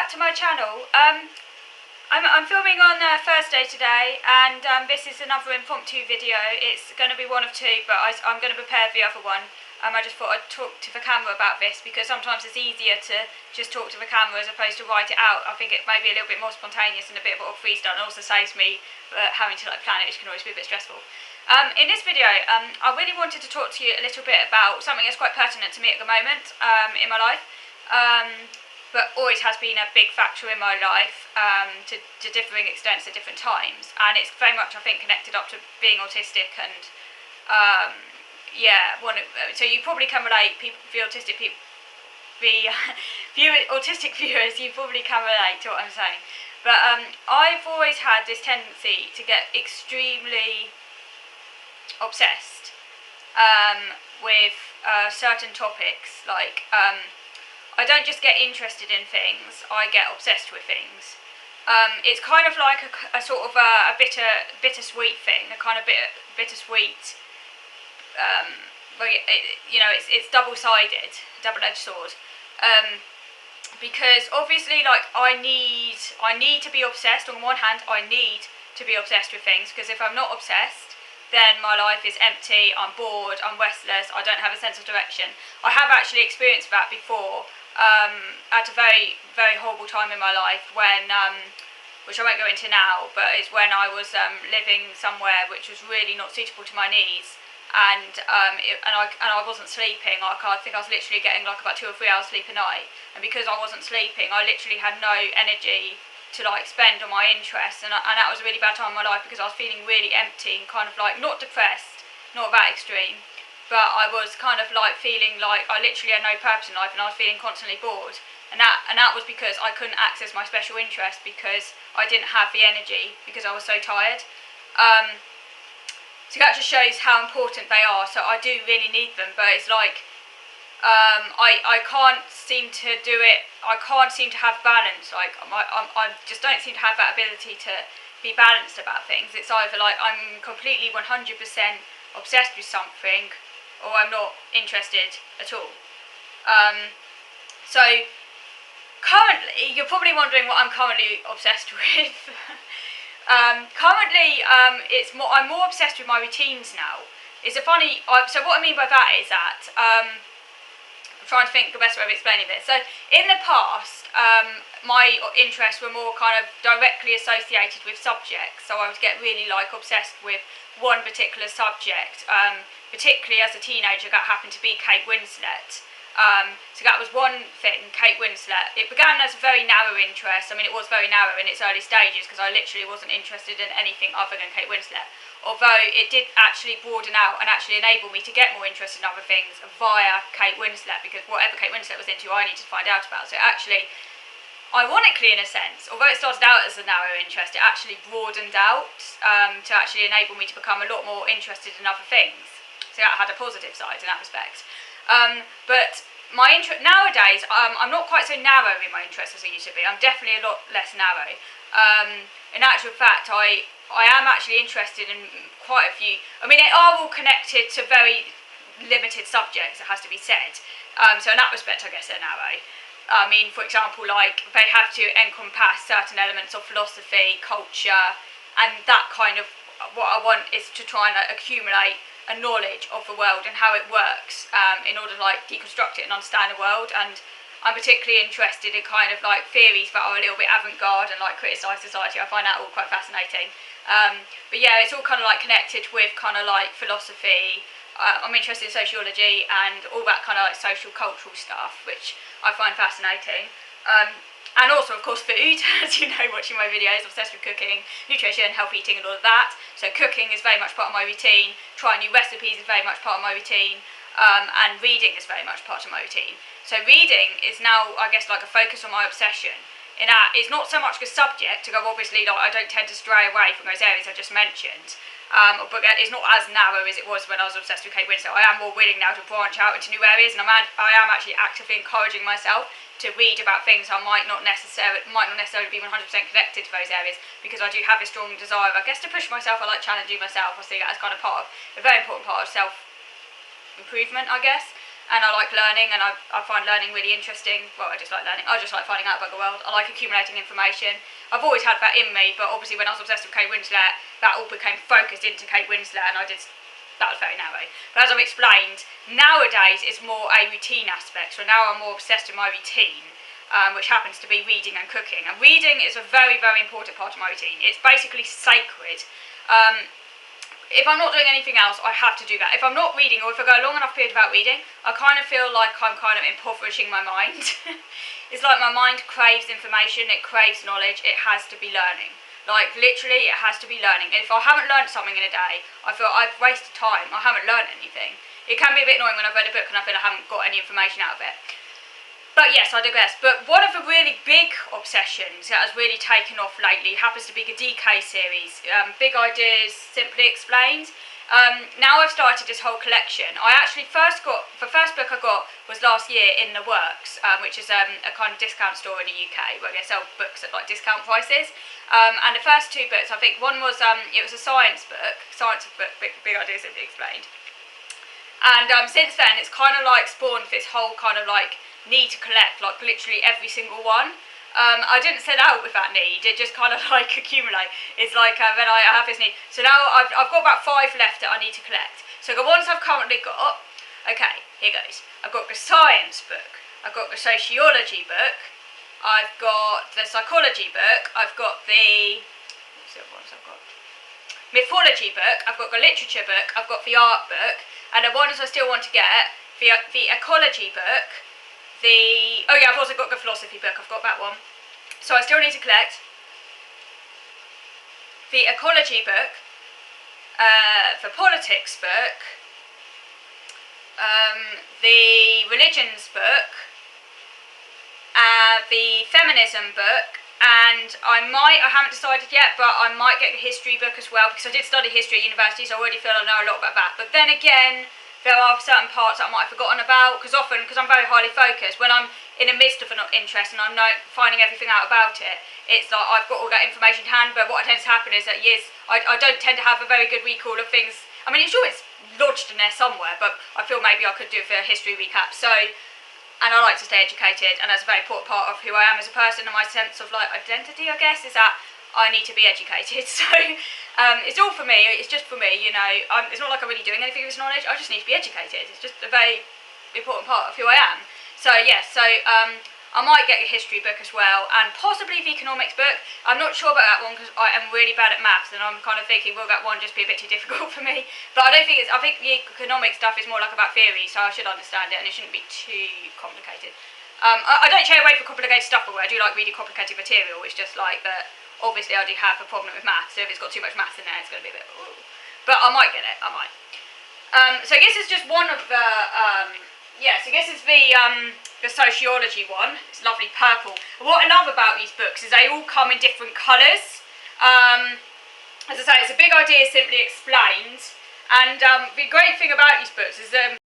back to my channel. I'm filming on Thursday today, and this is another impromptu video. It's going to be one of two, but I'm going to prepare the other one. I just thought I'd talk to the camera about this, because sometimes it's easier to just talk to the camera as opposed to write it out. I think it may be a little bit more spontaneous and a bit of a freestyle, and also saves me having to plan it, which can always be a bit stressful. In this video, I really wanted to talk to you a little bit about something that's quite pertinent to me at the moment in my life. But always has been a big factor in my life to differing extents at different times, and it's very much, I think, connected up to being autistic. And so you probably can relate, the autistic viewers, you probably can relate to what I'm saying. But I've always had this tendency to get extremely obsessed with certain topics, like I don't just get interested in things, I get obsessed with things. It's kind of like a sort of a bittersweet thing, a kind of bittersweet, it's double-sided, double-edged sword. Because obviously, like, I need to be obsessed. On one hand, I need to be obsessed with things, because if I'm not obsessed, then my life is empty, I'm bored, I'm restless, I don't have a sense of direction. I have actually experienced that before, at a very, very horrible time in my life, when, which I won't go into now, but it's when I was living somewhere which was really not suitable to my needs, and I wasn't sleeping. I think I was literally getting like about 2 or 3 hours sleep a night, and because I wasn't sleeping, I literally had no energy to like spend on my interests, and that was a really bad time in my life, because I was feeling really empty and kind of like not depressed, not that extreme, but I was kind of like feeling like I literally had no purpose in life, and I was feeling constantly bored, and that was because I couldn't access my special interest, because I didn't have the energy, because I was so tired. So that just shows how important they are. So I do really need them, but it's like I can't seem to do it. I can't seem to have balance. Like I just don't seem to have that ability to be balanced about things. It's either like I'm completely 100% obsessed with something, or I'm not interested at all. So currently, you're probably wondering what I'm currently obsessed with. Currently, I'm more obsessed with my routines now. So what I mean by that is that I'm trying to think the best way of explaining this. So in the past, my interests were more kind of directly associated with subjects. So I would get really like obsessed with one particular subject. Particularly as a teenager, that happened to be Kate Winslet. So that was one thing, Kate Winslet. It began as a very narrow interest. I mean, it was very narrow in its early stages, because I literally wasn't interested in anything other than Kate Winslet. Although it did actually broaden out and actually enable me to get more interested in other things via Kate Winslet, because whatever Kate Winslet was into, I needed to find out about. So actually, ironically, in a sense, although it started out as a narrow interest, it actually broadened out to actually enable me to become a lot more interested in other things. So that had a positive side in that respect. But my interest nowadays, I'm not quite so narrow in my interests as I used to be. I'm definitely a lot less narrow. In actual fact, I am actually interested in quite a few. I mean, they are all connected to very limited subjects, it has to be said. So in that respect, I guess they're narrow. I mean, for example, like, they have to encompass certain elements of philosophy, culture, and that kind of, what I want is to try and accumulate a knowledge of the world and how it works, in order to like deconstruct it and understand the world. And I'm particularly interested in kind of like theories that are a little bit avant-garde and like criticise society. I find that all quite fascinating. But yeah, it's all kind of like connected with kind of like philosophy. I'm interested in sociology and all that kind of like social cultural stuff, which I find fascinating. And also, of course, food, as you know, watching my videos, obsessed with cooking, nutrition, health eating and all of that. So cooking is very much part of my routine, trying new recipes is very much part of my routine, and reading is very much part of my routine. So reading is now, I guess, like a focus on my obsession. In that, it's not so much a subject, because obviously like, I don't tend to stray away from those areas I just mentioned. But it's not as narrow as it was when I was obsessed with Kate Winslet. I am more willing now to branch out into new areas, and I am actually actively encouraging myself to read about things I might not necessarily be 100% connected to those areas, because I do have a strong desire, I guess, to push myself. I like challenging myself. I see that as kind of a very important part of self-improvement, I guess. and I like learning, and I find learning really interesting. Well, I just like learning. I just like finding out about the world. I like accumulating information. I've always had that in me, but obviously when I was obsessed with Kate Winslet, that all became focused into Kate Winslet, and that was very narrow. But as I've explained, nowadays it's more a routine aspect. So now I'm more obsessed with my routine, which happens to be reading and cooking. And reading is a very, very important part of my routine. It's basically sacred. If I'm not doing anything else, I have to do that. If I'm not reading, or if I go a long enough period without reading, I kind of feel like I'm kind of impoverishing my mind. It's like my mind craves information, it craves knowledge, it has to be learning. Like, literally, it has to be learning. And if I haven't learned something in a day, I feel I've wasted time. I haven't learned anything. It can be a bit annoying when I've read a book and I feel I haven't got any information out of it. But yes, I digress. But one of the really big obsessions that has really taken off lately happens to be the DK series. Big Ideas, Simply Explained. Now I've started this whole collection. The first book I got was last year in The Works, which is a kind of discount store in the UK where they sell books at like discount prices. And the first two books, I think one was, it was a science book, Big Ideas Simply Explained. And since then, it's kind of like spawned this whole kind of like need to collect, like literally every single one. I didn't set out with that need, it just kind of like accumulate. It's like when I have this need. So now I've got about 5 left that I need to collect. So the ones I've currently got, okay, here goes. I've got the science book, I've got the sociology book, I've got the psychology book, I've got the, what's the other ones I've got? Mythology book, I've got the literature book, I've got the art book, and the ones I still want to get, the ecology book, I've also got the philosophy book, I've got that one. So I still need to collect the ecology book, the politics book, the religions book, the feminism book, and I haven't decided yet, but I might get the history book as well, because I did study history at university, so I already feel I know a lot about that. But then again, there are certain parts that I might have forgotten about, because I'm very highly focused, when I'm in the midst of an interest and I'm finding everything out about it, it's like I've got all that information to hand, but what tends to happen is that I don't tend to have a very good recall of things. I mean, sure it's lodged in there somewhere, but I feel maybe I could do a history recap. So, and I like to stay educated, and that's a very important part of who I am as a person, and my sense of like identity, I guess, is that I need to be educated. So it's all for me, it's just for me, you know. It's not like I'm really doing anything with this knowledge, I just need to be educated. It's just a very important part of who I am. So yes, I might get a history book as well, and possibly the economics book. I'm not sure about that one because I am really bad at maths, and I'm kind of thinking, will that one just be a bit too difficult for me? But I think the economic stuff is more like about theory, so I should understand it, and it shouldn't be too complicated. I don't shy away from complicated stuff, but I do like reading complicated material. It's just like that. Obviously, I do have a problem with maths, so if it's got too much maths in there, it's going to be a bit. Ooh. But I might get it. I might. So I guess it's just one of the. So I guess it's the sociology one. It's lovely purple. What I love about these books is they all come in different colours. As I say, it's a Big Idea Simply Explained, and the great thing about these books is